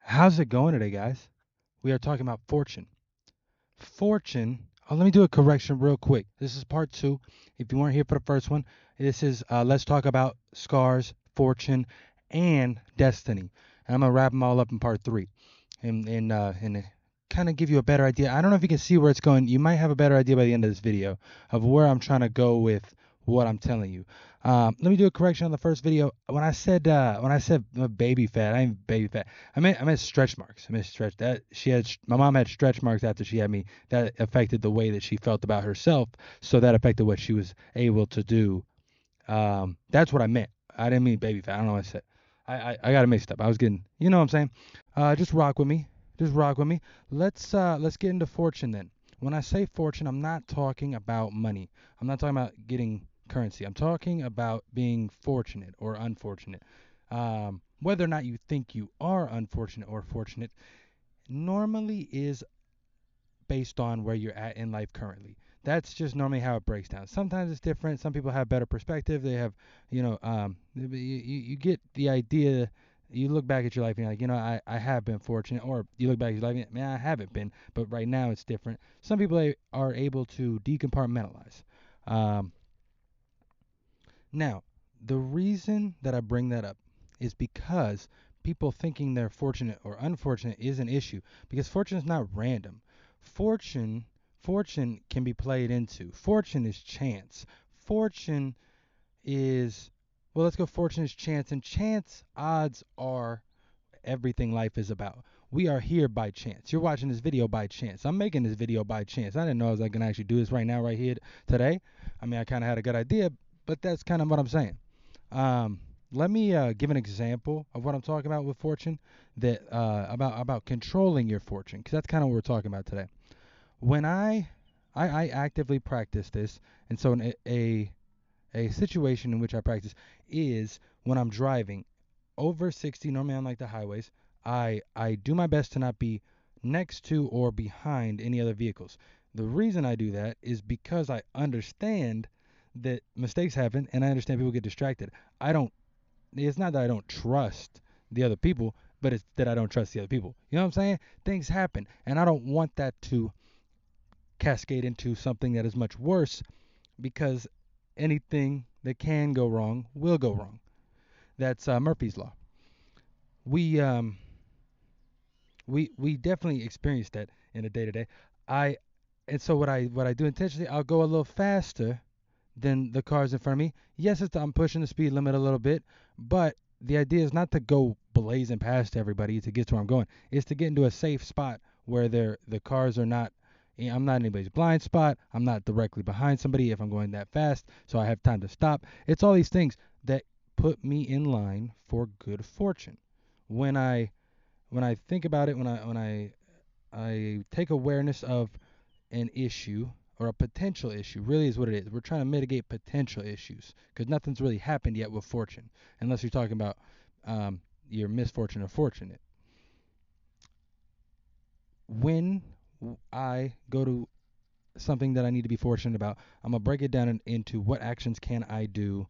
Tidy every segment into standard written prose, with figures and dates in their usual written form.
How's it going today, guys? We are talking about fortune. Fortune. Oh, let me do a correction real quick. This is part two. If you weren't here for the first one, this is let's talk about scars, fortune, and destiny. And I'm gonna wrap them all up in part three, and kind of give you a better idea. I don't know if you can see where it's going. You might have a better idea by the end of this video of where I'm trying to go with what I'm telling you. Let me do a correction on the first video. When I said baby fat, I ain't baby fat. I meant stretch marks. I meant stretch that my mom had stretch marks after she had me. That affected the way that she felt about herself. So that affected what she was able to do. That's what I meant. I didn't mean baby fat. I don't know what I said. I got it mixed up. I was getting, you know what I'm saying? Just rock with me. Just rock with me. Let's get into fortune then. When I say fortune, I'm not talking about money. I'm not talking about getting currency. I'm talking about being fortunate or unfortunate. Whether or not you think you are unfortunate or fortunate normally is based on where you're at in life currently. That's just normally how it breaks down. Sometimes it's different. Some people have better perspective. They have, you get the idea. You look back at your life and you're like, I have been fortunate. Or you look back at your life and, man, I haven't been. But right now it's different. Some people are able to decompartmentalize. Um, Now, the reason that I bring that up is because people thinking they're fortunate or unfortunate is an issue because fortune is not random. Fortune fortune can be played into. Fortune is chance. Fortune is let's go fortune is chance and chance odds are everything life is about. We are here by chance. You're watching this video by chance. I'm making this video by chance. I didn't know I was going to actually do this right now, right here, today. I mean, I kind of had a good idea, but that's kind of what I'm saying. Um, Let me give an example of what I'm talking about with fortune, that about controlling your fortune, because that's kind of what we're talking about today. When I actively practice this, and so a situation in which I practice is when I'm driving over 60, normally on like the highways. I do my best to not be next to or behind any other vehicles. The reason I do that is because I understand that mistakes happen and I understand people get distracted. I don't It's not that I don't trust the other people, but it's that I don't trust the other people. You know what I'm saying? Things happen and I don't want that to cascade into something that is much worse because anything that can go wrong will go wrong. That's Murphy's law. We um we definitely experience that in the day to day. I and so what I do intentionally, I'll go a little faster than the cars in front of me. Yes, I'm pushing the speed limit a little bit, but the idea is not to go blazing past everybody to get to where I'm going. It's to get into a safe spot where the cars are not. I'm not in anybody's blind spot. I'm not directly behind somebody if I'm going that fast, so I have time to stop. It's all these things that put me in line for good fortune. When I think about it, when I take awareness of an issue or a potential issue, really is what it is. We're trying to mitigate potential issues because nothing's really happened yet with fortune, unless you're talking about your misfortune or fortunate. When I go to something that I need to be fortunate about, I'm gonna break it down into what actions can I do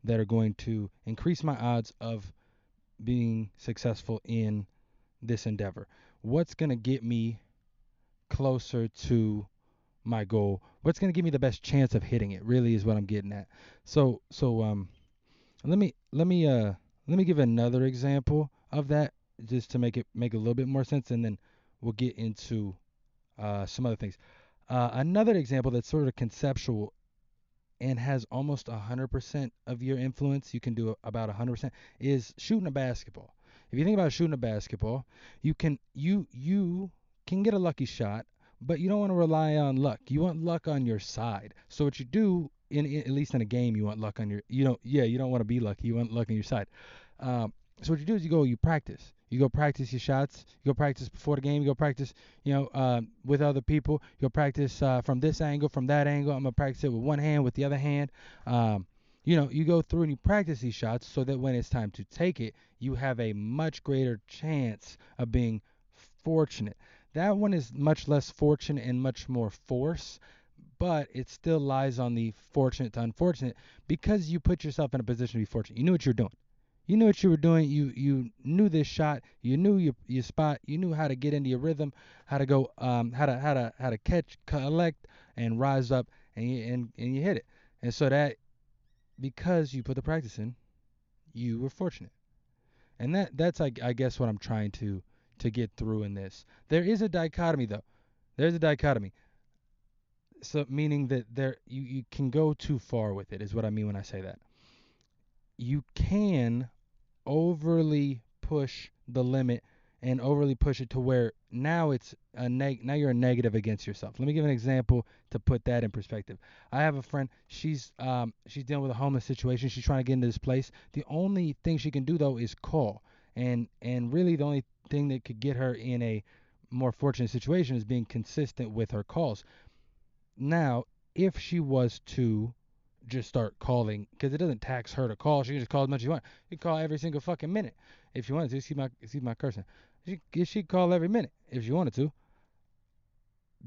that are going to increase my odds of being successful in this endeavor. What's gonna get me closer to my goal? What's going to give me the best chance of hitting it? Really is what I'm getting at. So let me give another example of that just to make a little bit more sense, and then we'll get into some other things. Another example that's sort of conceptual and has almost 100% of your influence. You can do about 100% is shooting a basketball. If you think about shooting a basketball, you can get a lucky shot, but you don't want to rely on luck. You want luck on your side. So what you do at least in a game, you want luck on your you don't want to be lucky. You want luck on your side. Um, so what you do is you practice. You go practice your shots. You go practice before the game. You go practice, with other people. You go practice from this angle, from that angle. I'm gonna practice it with one hand, with the other hand. You go through and you practice these shots so that when it's time to take it, you have a much greater chance of being fortunate. That one is much less fortune and much more force, but it still lies on the fortunate to unfortunate because you put yourself in a position to be fortunate. You knew what you're doing. You knew what you were doing. You knew this shot. You knew your spot. You knew how to get into your rhythm, how to go, how to catch, collect, and rise up, and you hit it. And so that, because you put the practice in, you were fortunate. And that's I guess what I'm trying to get through in this. There is a dichotomy though. There's a dichotomy. So meaning that you can go too far with it is what I mean when I say that. You can overly push the limit and overly push it to where now it's now you're a negative against yourself. Let me give an example to put that in perspective. I have a friend, she's dealing with a homeless situation. She's trying to get into this place. The only thing she can do though is call. And really the only thing that could get her in a more fortunate situation is being consistent with her calls. Now, if she was to just start calling, because it doesn't tax her to call, she can just call as much as you want. You can call every single fucking minute if you wanted to. See my cursing. She'd call every minute if she wanted to.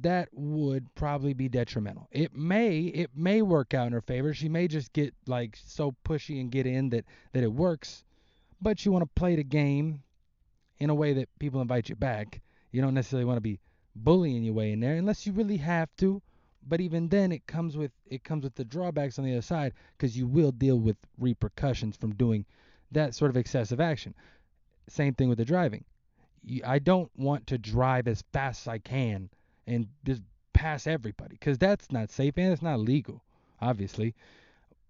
That would probably be detrimental. It may work out in her favor. She may just get like so pushy and get in that it works. But you want to play the game in a way that people invite you back. You don't necessarily want to be bullying your way in there unless you really have to. But even then, it comes with the drawbacks on the other side because you will deal with repercussions from doing that sort of excessive action. Same thing with the driving. I don't want to drive as fast as I can and just pass everybody because that's not safe and it's not legal, obviously.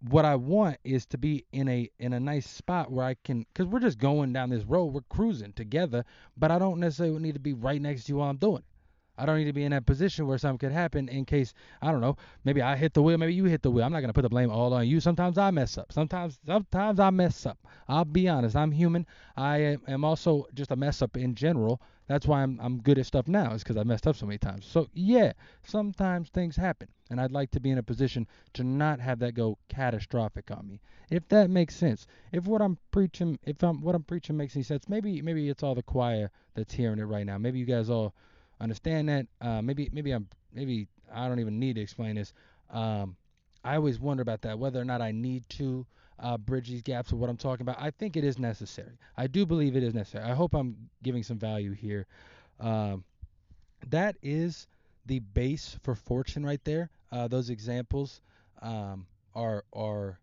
What I want is to be in a nice spot where I can, because we're just going down this road, we're cruising together, but I don't necessarily need to be right next to you while I'm doing it. I don't need to be in that position where something could happen in case, I don't know, maybe I hit the wheel, maybe you hit the wheel. I'm not going to put the blame all on you. Sometimes I mess up. Sometimes I mess up. I'll be honest. I'm human. I am also just a mess up in general. That's why I'm good at stuff now, is because I messed up so many times. So yeah, sometimes things happen, and I'd like to be in a position to not have that go catastrophic on me. If that makes sense. If what I'm preaching, what I'm preaching makes any sense, maybe it's all the choir that's hearing it right now. Maybe you guys all understand that. Maybe I don't even need to explain this. I always wonder about that, whether or not I need to bridge these gaps of what I'm talking about. I think it is necessary. I do believe it is necessary. I hope I'm giving some value here. Um, that is the base for fortune right there. Those examples are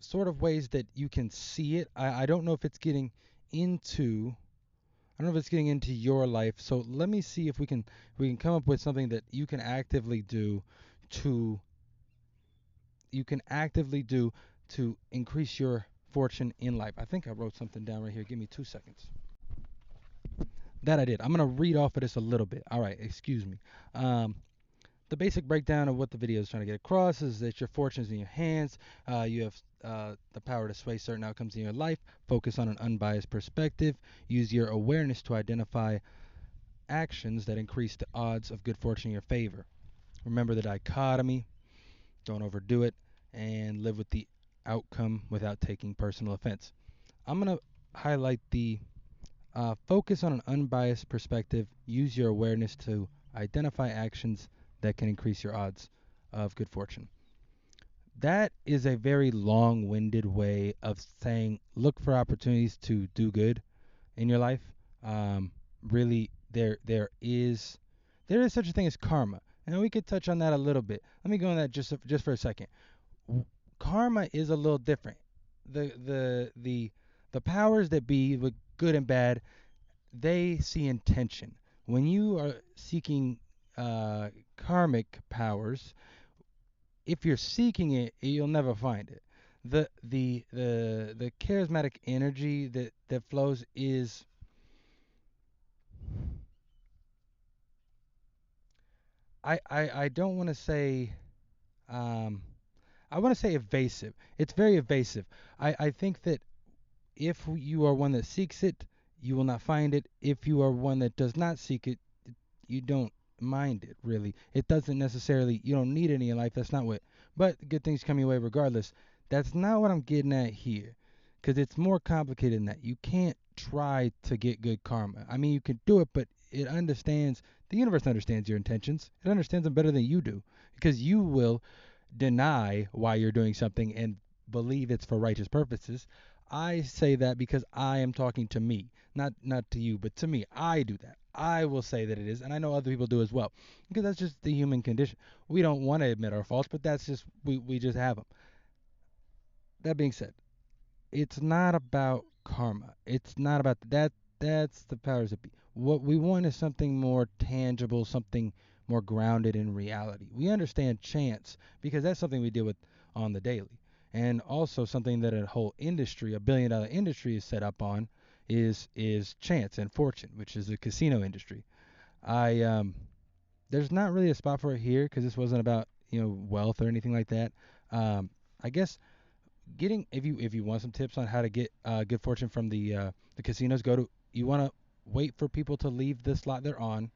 sort of ways that you can see it. I don't know if it's getting into I don't know if it's getting into your life. So let me see if we can come up with something that to you can actively do to increase your fortune in life. I think I wrote something down right here. Give me 2 seconds. That I did. I'm gonna read off of this a little bit. All right, excuse me. Um, the basic breakdown of what the video is trying to get across is that your fortune is in your hands. You have the power to sway certain outcomes in your life. Focus on an unbiased perspective. Use your awareness to identify actions that increase the odds of good fortune in your favor. Remember the dichotomy. Don't overdo it. And live with the outcome without taking personal offense. I'm going to highlight the focus on an unbiased perspective. Use your awareness to identify actions that can increase your odds of good fortune. That is a very long-winded way of saying look for opportunities to do good in your life. Really, there is such a thing as karma, and we could touch on that a little bit. Let me go on that just for a second. Karma is a little different. The powers that be, with good and bad, they see intention. When you are seeking karmic powers, if you're seeking it, you'll never find it. The charismatic energy that flows is I don't want to say I want to say evasive. It's very evasive. I think that if you are one that seeks it, you will not find it. If you are one that does not seek it, you don't mind it really. It doesn't necessarily, you don't need it in your life. That's not what. But good things come your way regardless. That's not what I'm getting at here, because it's more complicated than that. You can't try to get good karma. I mean, you can do it, but it understands. The universe understands your intentions. It understands them better than you do, because you will deny why you're doing something and believe it's for righteous purposes. I say that because I am talking to me, not to you, but to me. I do that. I will say that it is, and I know other people do as well, because that's just the human condition. We don't want to admit our faults, but that's just we just have them. That being said, it's not about karma. It's not about that. That's the powers that be. What we want is something more tangible, something more grounded in reality. We understand chance because that's something we deal with on the daily, and also something that a whole industry, a $1 billion industry, is set up on is chance and fortune, which is the casino industry. I There's not really a spot for it here because this wasn't about wealth or anything like that. Um, I guess getting if you want some tips on how to get good fortune from the casinos, you want to wait for people to leave the slot they're on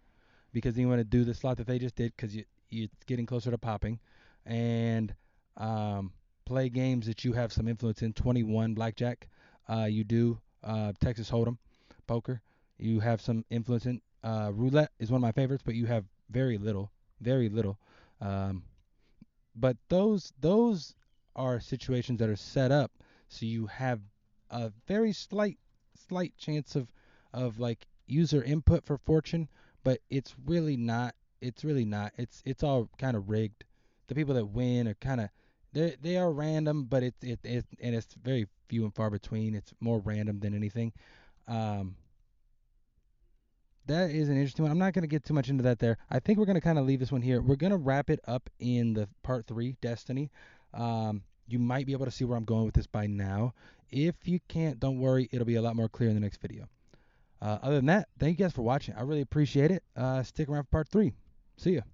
because then you want to do the slot that they just did because it's getting closer to popping, and um, play games that you have some influence in. 21 blackjack, you do Texas Hold'em, poker. You have some influence in. Roulette is one of my favorites, but you have very little, very little. Um, but those are situations that are set up so you have a very slight chance of like user input for fortune, but it's really not. It's all kind of rigged. The people that win are kind of they are random, but it's very few and far between. It's more random than anything. um that is an interesting one. I'm not going to get too much into that there. I think we're going to kind of leave this one here. We're going to wrap it up in the part 3, Destiny. You might be able to see where I'm going with this by now. If you can't, don't worry. It'll be a lot more clear in the next video. Other than that, thank you guys for watching. I really appreciate it. Stick around for part 3. See ya.